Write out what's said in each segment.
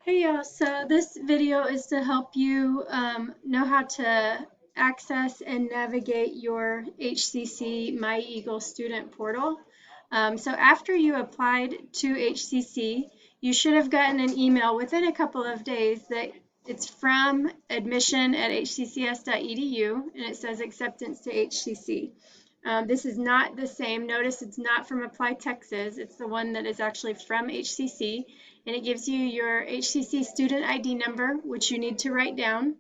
Hey y'all, so this video is to help you know how to access and navigate your HCC My Eagle student portal. So after you applied to HCC, you should have gotten an email within a couple of days that it's from admission@hccs.edu and it says acceptance to HCC. This is not the same. Notice it's not from Apply Texas. It's the one that is actually from HCC, and it gives you your HCC student ID number, which you need to write down.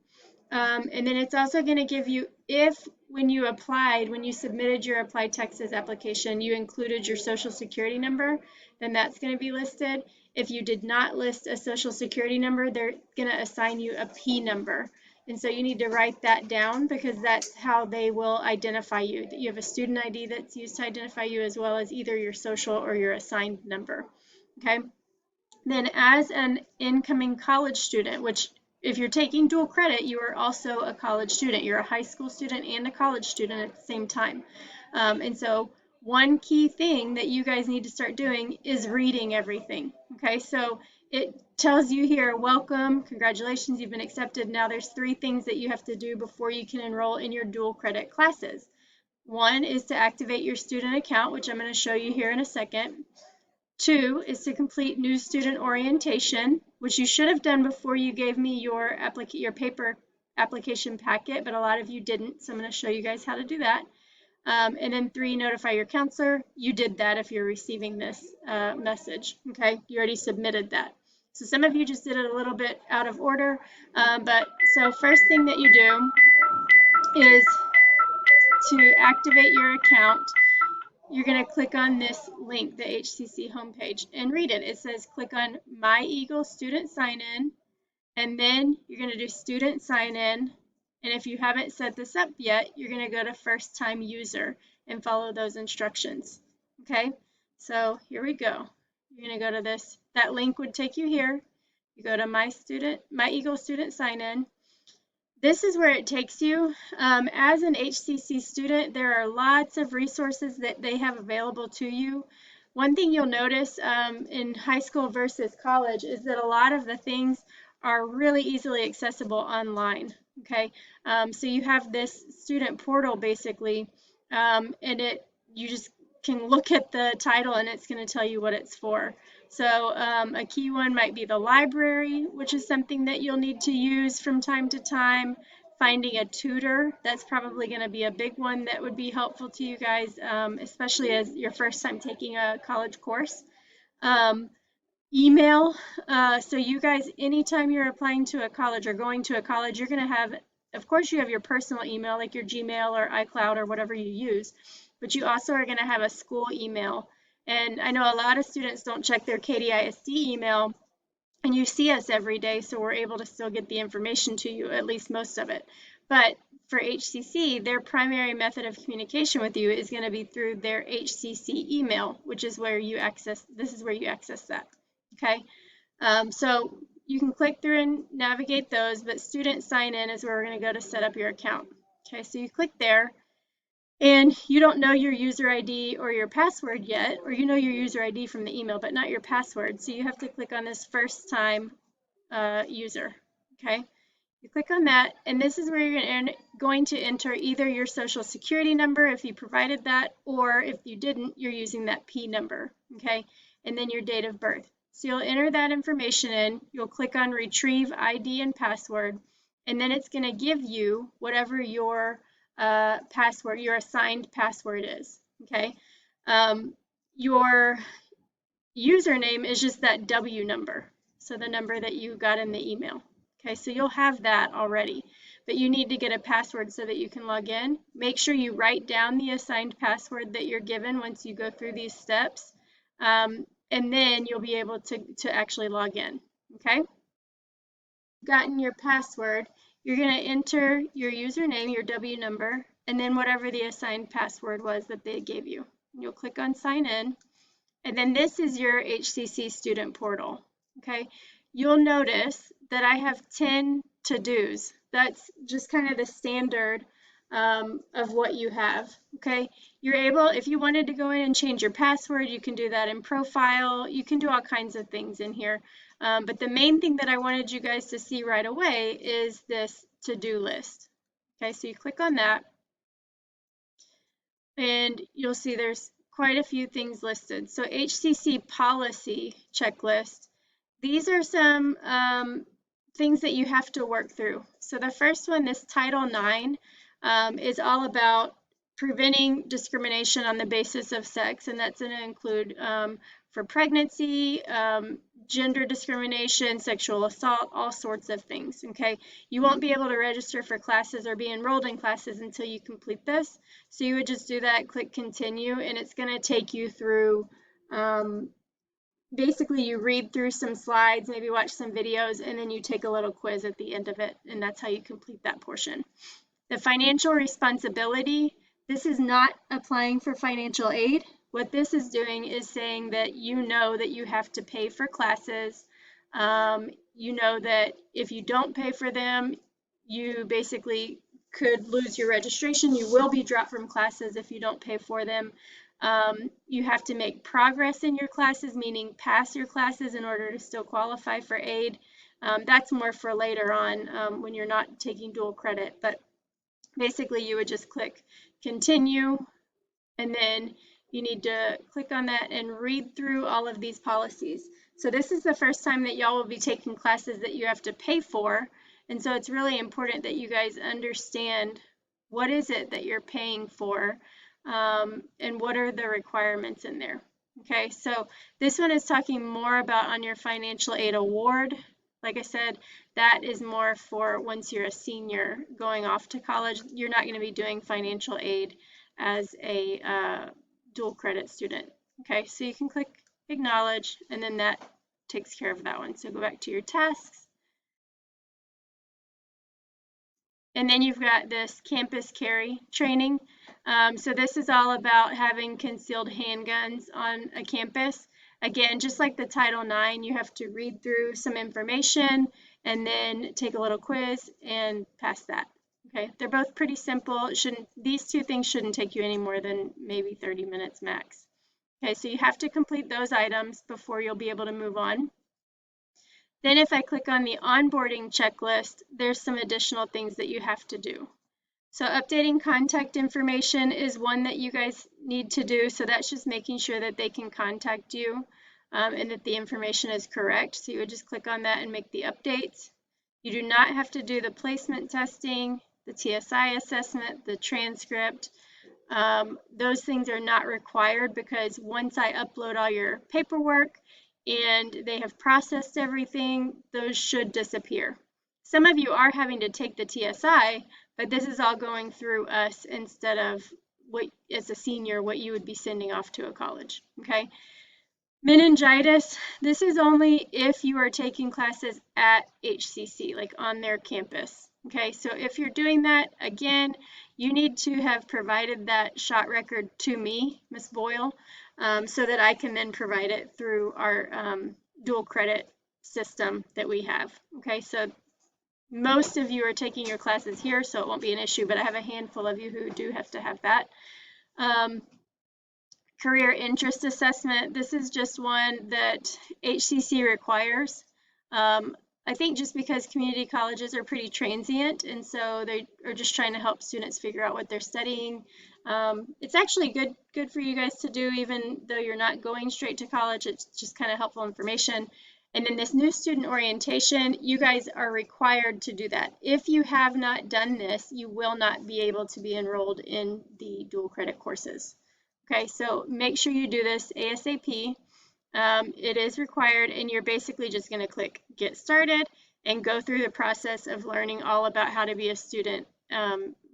And then it's also going to give you, if when you applied, when you submitted your Apply Texas application, you included your social security number, then that's going to be listed. If you did not list a social security number, they're going to assign you a P number. And so you need to write that down because that's how they will identify you. You have a student ID that's used to identify you as well as either your social or your assigned number. Okay. Then as an incoming college student, which if you're taking dual credit, you are also a college student. You're a high school student and a college student at the same time. And so one key thing that you guys need to start doing is reading everything. Okay, so it tells you here, welcome, congratulations, you've been accepted. Now there's 3 things that you have to do before you can enroll in your dual credit classes. One is to activate your student account, which I'm going to show you here in a second. 2 is to complete new student orientation, which you should have done before you gave me your paper application packet, but a lot of you didn't, so I'm going to show you guys how to do that. And then 3, notify your counselor. You did that if you're receiving this message, okay? You already submitted that. So some of you just did it a little bit out of order, but so first thing that you do is to activate your account. You're going to click on this link, the HCC homepage, and read it. It says click on My Eagle Student Sign In, and then you're going to do Student Sign In. And if you haven't set this up yet, you're going to go to First Time User and follow those instructions. Okay, so here we go. You're going to go to this. That link would take you here. You go to My Eagle Student Sign In. This is where it takes you. As an HCC student, there are lots of resources that they have available to you. One thing you'll notice in high school versus college is that a lot of the things are really easily accessible online. Okay, so you have this student portal basically, and you just can look at the title and it's going to tell you what it's for. So a key one might be the library, which is something that you'll need to use from time to time. Finding a tutor, that's probably going to be a big one that would be helpful to you guys, especially as your first time taking a college course. Email, so you guys, anytime you're applying to a college or going to a college, you're going to have, of course, you have your personal email, like your Gmail or iCloud or whatever you use, but you also are going to have a school email. And I know a lot of students don't check their KDISD email, and you see us every day, so we're able to still get the information to you, at least most of it. But for HCC, their primary method of communication with you is going to be through their HCC email, which is where you access, this is where you access that. Okay, so you can click through and navigate those, but student sign in is where we're going to go to set up your account. Okay, so you click there, and you don't know your user ID or your password yet, or you know your user ID from the email, but not your password. So you have to click on this first time user. Okay, you click on that, and this is where you're going to enter either your social security number if you provided that, or if you didn't, you're using that P number. Okay, and then your date of birth. So you'll enter that information in, you'll click on retrieve ID and password, and then it's going to give you whatever your password, your assigned password is. Okay, your username is just that W number, so the number that you got in the email. Okay, so you'll have that already, but you need to get a password so that you can log in. Make sure you write down the assigned password that you're given once you go through these steps, and then you'll be able to actually log in. Okay, gotten your password, you're going to enter your username, your W number, and then whatever the assigned password was that they gave you. You'll click on sign in, and then this is your HCC student portal. Okay, you'll notice that I have 10 to-dos. That's just kind of the standard of what you have. Okay, you're able, if you wanted to go in and change your password, you can do that in profile. You can do all kinds of things in here. But the main thing that I wanted you guys to see right away is this to-do list. Okay, so you click on that, and you'll see there's quite a few things listed. So Hcc Policy Checklist. These are some things that you have to work through. So the first one, this Title IX, is all about preventing discrimination on the basis of sex, and that's going to include for pregnancy, gender discrimination, sexual assault, all sorts of things, okay? You won't be able to register for classes or be enrolled in classes until you complete this. So you would just do that, click continue, and it's going to take you through basically you read through some slides, maybe watch some videos, and then you take a little quiz at the end of it, and that's how you complete that portion. The financial responsibility, this is not applying for financial aid. What this is doing is saying that you know that you have to pay for classes. You know that if you don't pay for them, you basically could lose your registration. You will be dropped from classes if you don't pay for them. You have to make progress in your classes, meaning pass your classes in order to still qualify for aid. That's more for later on when you're not taking dual credit. But basically, you would just click continue, and then you need to click on that and read through all of these policies. So this is the first time that y'all will be taking classes that you have to pay for. And so it's really important that you guys understand what is it that you're paying for and what are the requirements in there. Okay, so this one is talking more about on your financial aid award. Like I said, that is more for once you're a senior going off to college. You're not going to be doing financial aid as a dual credit student. Okay, so you can click acknowledge, and then that takes care of that one. So go back to your tasks. And then you've got this campus carry training. So this is all about having concealed handguns on a campus. Again, just like the Title IX, you have to read through some information and then take a little quiz and pass that. Okay, they're both pretty simple. These two things shouldn't take you any more than maybe 30 minutes max. Okay, so you have to complete those items before you'll be able to move on. Then if I click on the onboarding checklist, there's some additional things that you have to do. So updating contact information is one that you guys need to do. So that's just making sure that they can contact you and that the information is correct. So you would just click on that and make the updates. You do not have to do the placement testing, the TSI assessment, the transcript. Those things are not required because once I upload all your paperwork and they have processed everything, those should disappear. Some of you are having to take the TSI, but this is all going through us instead of what, as a senior, what you would be sending off to a college, okay? Meningitis, this is only if you are taking classes at HCC, like on their campus, okay? So if you're doing that, again, you need to have provided that shot record to me, Ms. Boyle, so that I can then provide it through our dual credit system that we have, okay? So most of you are taking your classes here, so it won't be an issue, but I have a handful of you who do have to have that. Career interest assessment, this is just one that HCC requires. I think just because community colleges are pretty transient, and so they are just trying to help students figure out what they're studying. It's actually good for you guys to do, even though you're not going straight to college. It's just kind of helpful information. And in this new student orientation, you guys are required to do that. If you have not done this, you will not be able to be enrolled in the dual credit courses. Okay, so make sure you do this ASAP. It is required, and you're basically just going to click Get Started and go through the process of learning all about how to be a student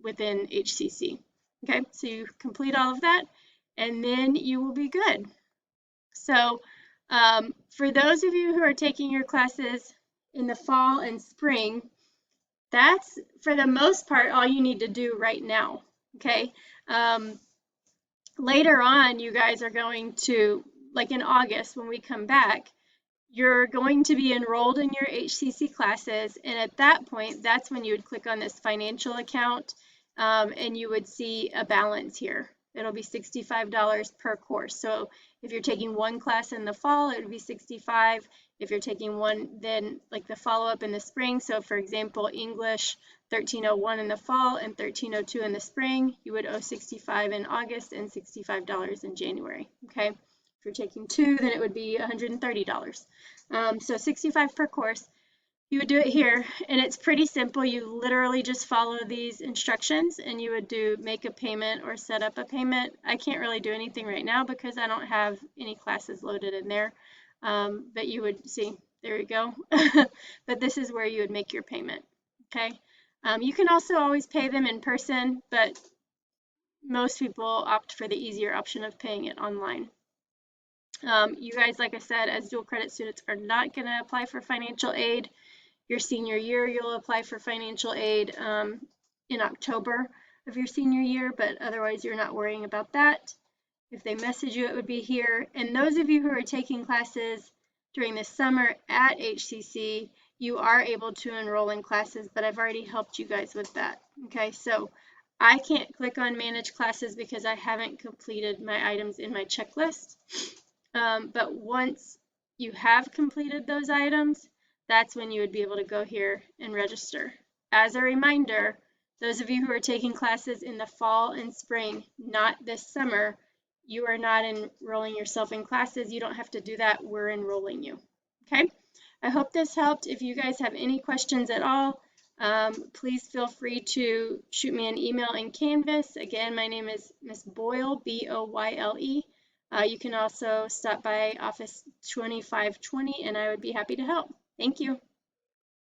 within HCC. Okay, so you complete all of that, and then you will be good. So for those of you who are taking your classes in the fall and spring, that's for the most part all you need to do right now. Okay. Later on, you guys are going to, like in August when we come back, you're going to be enrolled in your HCC classes, and at that point, that's when you would click on this financial account and you would see a balance here. it'll be $65 per course. So if you're taking one class in the fall, it would be $65. If you're taking one, then like the follow-up in the spring, so for example, English 1301 in the fall and 1302 in the spring, you would owe $65 in August and $65 in January, okay? If you're taking two, then it would be $130. So $65 per course. You would do it here, and it's pretty simple. You literally just follow these instructions, and you would do make a payment or set up a payment. I can't really do anything right now because I don't have any classes loaded in there, but you would see, there you go. But this is where you would make your payment, okay? You can also always pay them in person, but most people opt for the easier option of paying it online. You guys, like I said, as dual credit students are not going to apply for financial aid. Your senior year, you'll apply for financial aid in October of your senior year, but otherwise you're not worrying about that. If they message you, it would be here. And those of you who are taking classes during the summer at HCC, you are able to enroll in classes, but I've already helped you guys with that. Okay, so I can't click on manage classes because I haven't completed my items in my checklist. But once you have completed those items, that's when you would be able to go here and register. As a reminder, those of you who are taking classes in the fall and spring, not this summer, you are not enrolling yourself in classes. You don't have to do that. We're enrolling you. Okay? I hope this helped. If you guys have any questions at all, please feel free to shoot me an email in Canvas. Again, my name is Miss Boyle, B-O-Y-L-E. You can also stop by office 2520 and I would be happy to help. Thank you.